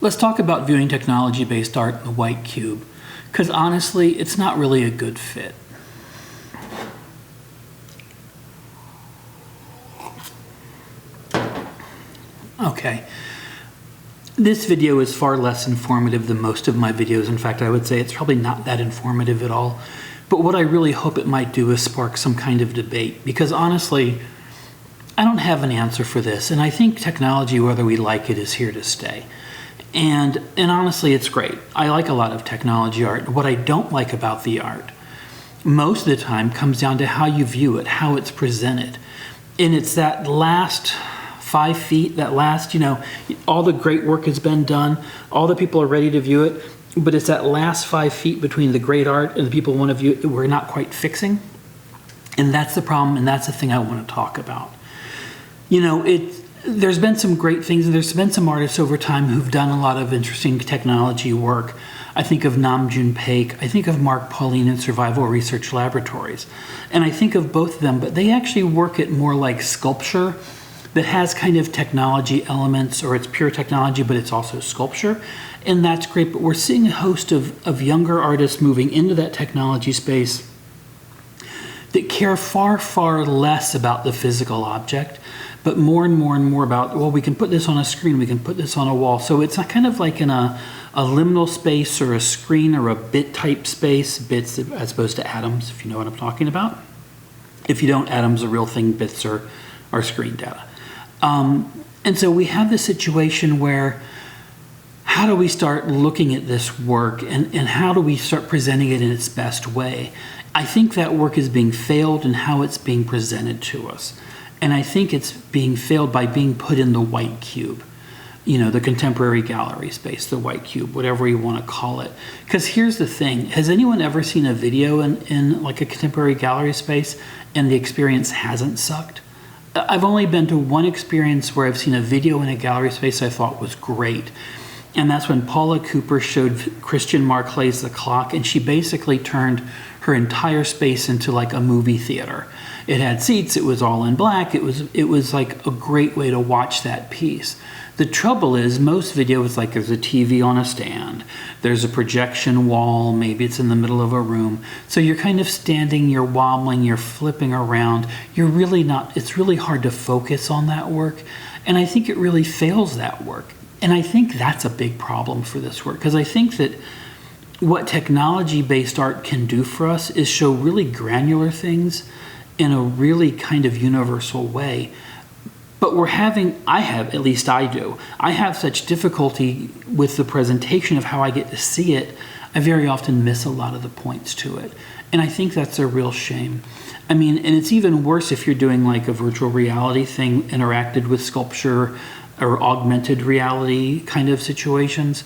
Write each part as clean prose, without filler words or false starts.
Let's talk about viewing technology-based art in the white cube, because honestly, it's not really a good fit. Okay, this video is far less informative than most of my videos. In fact, I would say it's probably not that informative at all. But what I really hope it might do is spark some kind of debate, because honestly, I don't have an answer for this, and I think technology, whether we like it, is here to stay. And honestly, it's great. I like a lot of technology art. What I don't like about the art, most of the time, comes down to how you view it, how it's presented. And it's that last 5 feet, that last, all the great work has been done, all the people are ready to view it, but it's that last 5 feet between the great art and the people who want to view it that we're not quite fixing. And that's the problem, and that's the thing I want to talk about. There's been some great things, and there's been some artists over time who've done a lot of interesting technology work. I think of Namjoon Paik, I think of Mark Pauline in Survival Research Laboratories. And I think of both of them, but they actually work at more like sculpture that has kind of technology elements, or it's pure technology, but it's also sculpture. And that's great, but we're seeing a host of younger artists moving into that technology space that care far, far less about the physical object, but more and more about, well, we can put this on a screen, we can put this on a wall. So it's kind of like in a liminal space or a screen or a bit type space, bits as opposed to atoms, if you know what I'm talking about. If you don't, atoms are a real thing, bits are screen data. And so we have this situation where, how do we start looking at this work, and how do we start presenting it in its best way? I think that work is being failed in how it's being presented to us. And I think it's being failed by being put in the white cube, the contemporary gallery space, the white cube, whatever you want to call it. Because here's the thing, has anyone ever seen a video in like a contemporary gallery space and the experience hasn't sucked? I've only been to one experience where I've seen a video in a gallery space I thought was great. And that's when Paula Cooper showed Christian Marclay's The Clock, and she basically turned her entire space into like a movie theater. It had seats, it was all in black, it was like a great way to watch that piece. The trouble is, most videos, like there's a TV on a stand, there's a projection wall, maybe it's in the middle of a room. So you're kind of standing, you're wobbling, you're flipping around. It's really hard to focus on that work. And I think it really fails that work. And I think that's a big problem for this work, because I think that what technology-based art can do for us is show really granular things in a really kind of universal way. But I have such difficulty with the presentation of how I get to see it, I very often miss a lot of the points to it. And I think that's a real shame. And it's even worse if you're doing like a virtual reality thing interacted with sculpture or augmented reality kind of situations.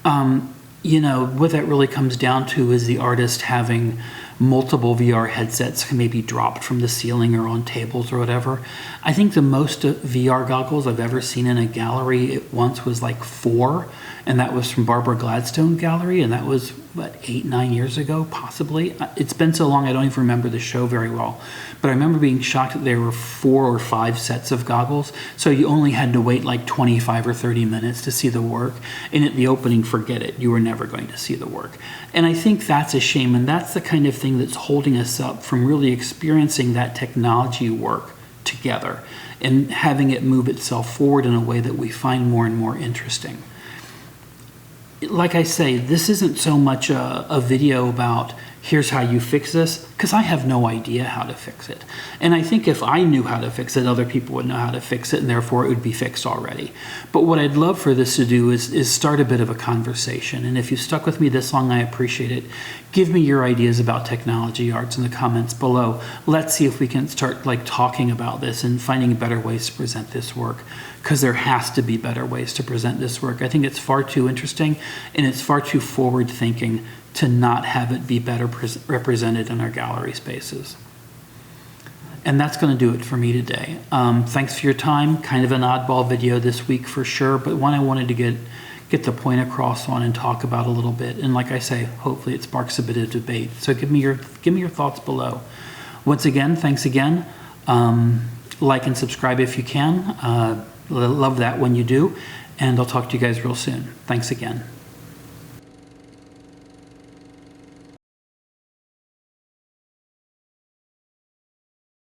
What that really comes down to is the artist having multiple VR headsets maybe dropped from the ceiling or on tables or whatever. I think the most VR goggles I've ever seen in a gallery at once was like 4, and that was from Barbara Gladstone Gallery, and that was, 8-9 years ago, possibly. It's been so long I don't even remember the show very well, but I remember being shocked that there were 4 or 5 sets of goggles, so you only had to wait like 25 or 30 minutes to see the work, and at the opening, forget it, you were never going to see the work. And I think that's a shame, and that's the kind of thing that's holding us up from really experiencing that technology work together and having it move itself forward in a way that we find more and more interesting. Like I say, this isn't so much a video about here's how you fix this, because I have no idea how to fix it. And I think if I knew how to fix it, other people would know how to fix it, and therefore it would be fixed already. But what I'd love for this to do is start a bit of a conversation. And if you've stuck with me this long, I appreciate it. Give me your ideas about technology arts in the comments below. Let's see if we can start talking about this and finding better ways to present this work, because there has to be better ways to present this work. I think it's far too interesting, and it's far too forward-thinking to not have it be better represented in our gallery spaces. And that's going to do it for me today. Thanks for your time. Kind of an oddball video this week for sure, but one I wanted to get the point across on and talk about a little bit. And like I say, hopefully it sparks a bit of debate. So give me your thoughts below. Once again, thanks again. Like and subscribe if you can. Love that when you do. and I'll talk to you guys real soon. Thanks again.